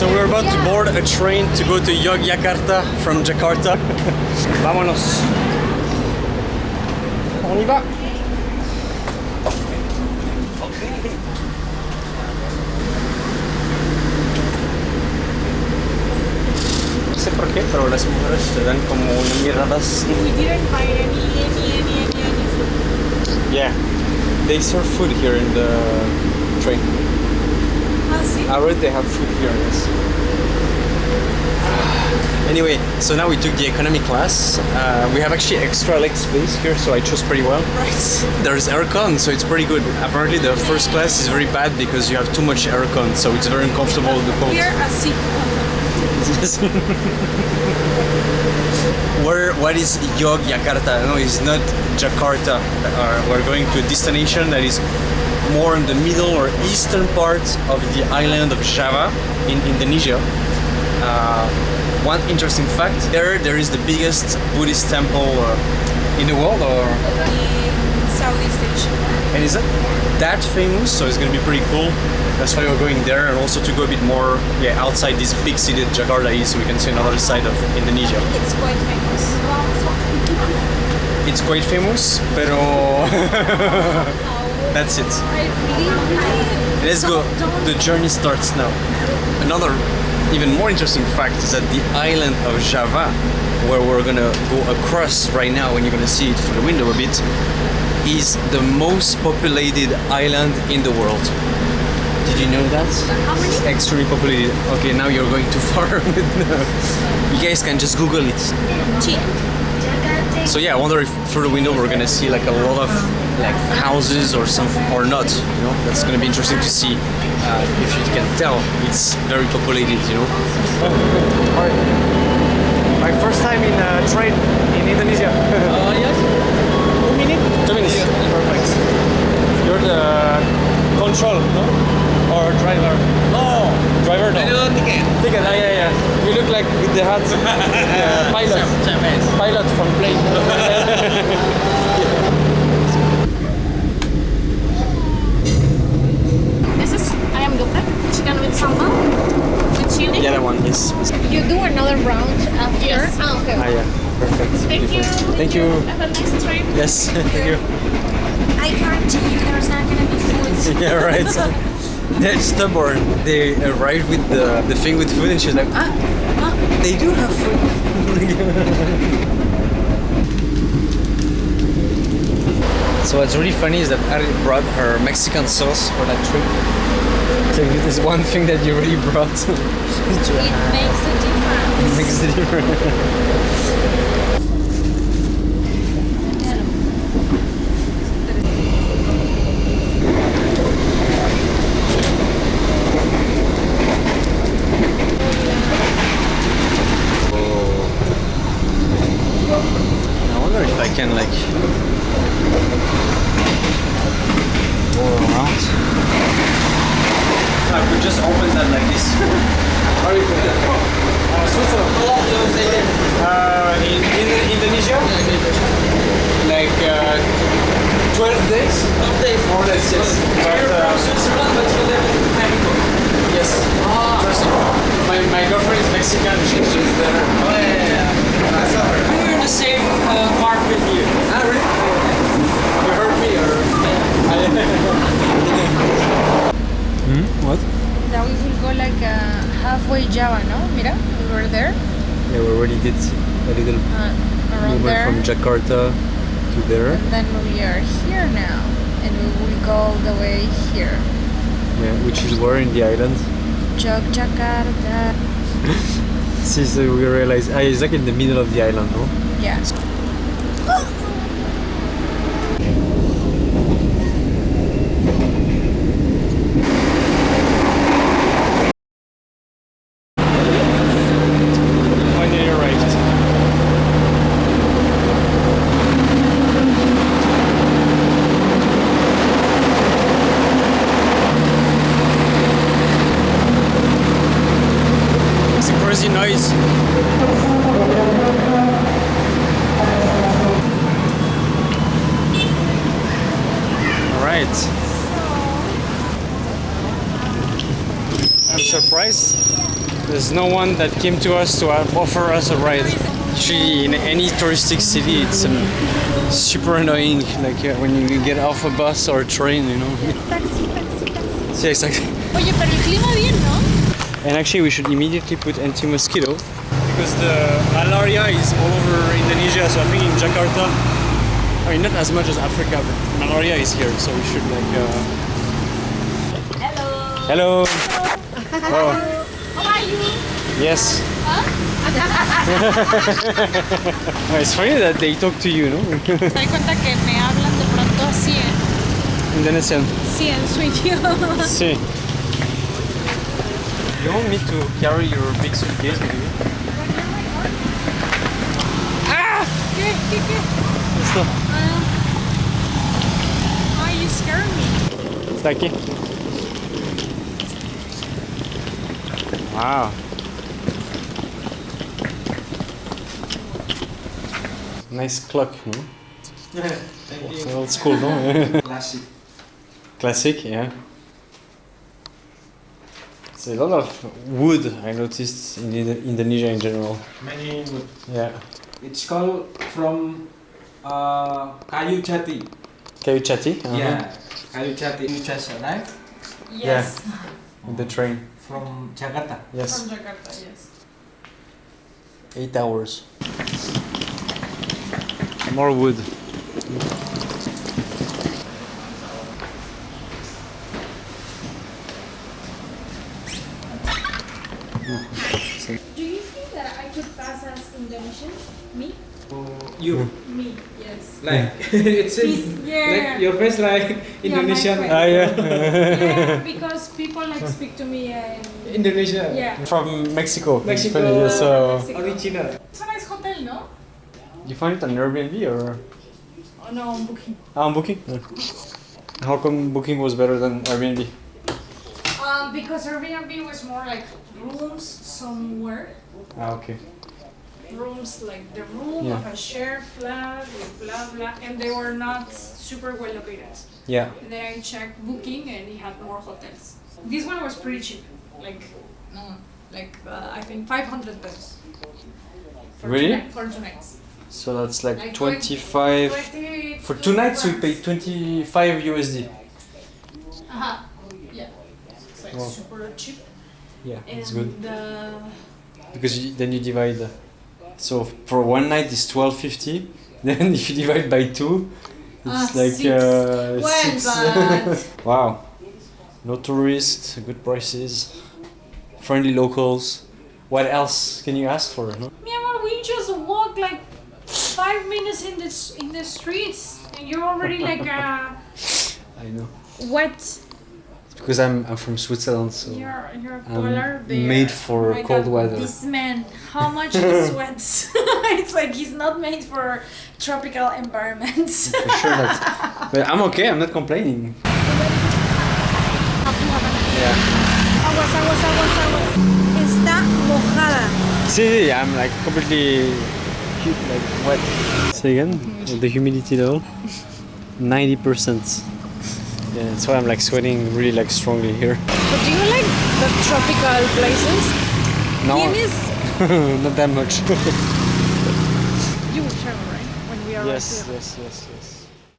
So we're about to board a train to go to Yogyakarta from Jakarta. Vámonos. On y va. No sé por qué, pero las mujeres te dan como miradas. We didn't buy any food. Yeah, they serve food here in the train. Ah, sí? I read they have food here, yes. Anyway, so now we took the economy class. We have actually extra leg space here, so I chose pretty well. Right. There's aircon, so it's pretty good. Apparently the first class is very bad because you have too much aircon, so it's very uncomfortable with the cold. Here, así. What is Yogyakarta? No, it's not Jakarta. We're going to a destination that is more in the middle or eastern part of the island of Java in Indonesia. One interesting fact, there is the biggest Buddhist temple in the world, or In Southeast Asia. and is that famous? So it's gonna be pretty cool. That's why we're going there, and also to go a bit more outside this big city that Jakarta is, so we can see another side of Indonesia. It's quite famous. It's quite famous, pero that's it. Let's go. The journey starts now. Another even more interesting fact is that the island of Java, where we're gonna go across right now, and you're gonna see it through the window a bit, is the most populated island in the world. Did you know that? How many? It's extremely populated. Okay, now you're going too far. You guys can just Google it. So yeah, I wonder if through the window we're gonna see like a lot of like houses or something, or not. You know, that's gonna be interesting to see. If you can tell, it's very populated. You know. Alright. My first time in a train in Indonesia. Yes. 2 minutes. 2 minutes. Perfect. You're the control, no? Or driver? No. Driver, no. I do ticket. Ticket, yeah. You look like with the hat. Pilot. Chinese. Pilot from plane. This is ayam geprek, chicken with sambal, with chili. The other one is. You do another round after? Yes. Ah, yeah. Perfect. Thank you. Beautiful. Thank you. Have a nice trip. Yes, thank you. I guarantee you there's not gonna be food. Yeah, right. They're stubborn. They arrived with the thing with food, and she's like, they do have food. So what's really funny is that Ari brought her Mexican sauce for that trip. So this is one thing that you really brought. It makes a difference. Makes the difference. I can like go around. I could just open that like this. How do you put that? Switzerland. How long do you stay there? In Indonesia? Like 12 days? 12 days. More or less, yes. You're from Switzerland, but you live in Mexico. Yes. Interesting. My girlfriend is Mexican, she's just there. Oh, yeah. I saw her. We're in the same park with you. Ah, really? You heard me or? What? Now we will go like halfway Java, no? Mira, we were there. Yeah, we already did a little Around movement there. from Jakarta to there. And then we are here now. And we will go all the way here. Yeah, which is where in the island? Yogyakarta. See, so we realize it's like in the middle of the island, no? Yeah. Finally arrived. It's a crazy noise. Alright. I'm surprised There's no one that came to us to offer us a ride. Actually, in any touristic city, it's super annoying. Like when you get off a bus or a train, you know. Taxi. Yeah, exactly. Oye, pero el clima bien, ¿no? And actually, we should immediately put anti-mosquito because the malaria is all over Indonesia. So I think in Jakarta, I mean not as much as Africa, but malaria is here. So we should like. Hello. Oh. How are you? Yes. Oh, it's funny that they talk to you, no? Me doy cuenta que me hablan de pronto así, Indonesian. sí, en su idioma. Sí. You want me to carry your big suitcase with you? Ah! ¿Qué? Esto. Ay, you scared me. Está aquí. Wow. Nice clock, no? Thank you. So it's cool, no? Classic. Classic, yeah. It's a lot of wood I noticed in Indonesia in general. Many wood. Yeah. It's called from kayu jati. Kayu jati? Yeah, kayu jati. You just arrived Yes. With the train. from Jakarta. Yes. From Jakarta, yes. 8 hours. More wood. Do you think that I could pass as Indonesian? Me? You Me, yes. like it's Yeah. like your face like Indonesian. face. Ah, yeah. Yeah, because people like speak to me in Indonesia. yeah. From Mexico. Mexico. It's funny, yeah, so Mexico. Original. It's a nice hotel, no? you find it on Airbnb or Oh no, I'm booking. on Booking? Yeah. How come Booking was better than Airbnb? Because Airbnb was more like rooms somewhere. Ah, okay. Rooms like the room Yeah. of a shared flat with blah blah, and they were not super well located. Yeah. And then I checked Booking, and it had more hotels. This one was pretty cheap, like I think 500 pesos. For Really? for 2 nights. So that's like Like 25. For 2 nights we paid 25 USD. Yeah. It's like Wow. super cheap. Yeah, And it's good. Because then you divide. So for 1 night it's 12.50. Then if you divide by 2, it's like 6. Well, 6. but Wow. No tourists, good prices, friendly locals. What else can you ask for? No? Myanmar, we just walk like 5 minutes in the streets, and you're already like I know. wet. Because I'm from Switzerland, so You're I'm polar bear. made for Oh my cold God, weather. This man, how much he sweats? It's like he's not made for tropical environments. For sure not. But I'm okay. I'm not complaining. Yeah. Aguas. Está mojada. See, I'm like completely like wet. Say again, the humidity level, 90%. Yeah, that's why I'm like sweating really like strongly here. But do you like the tropical places? No, Tienes... not that much. You will travel, right? When we are Yes.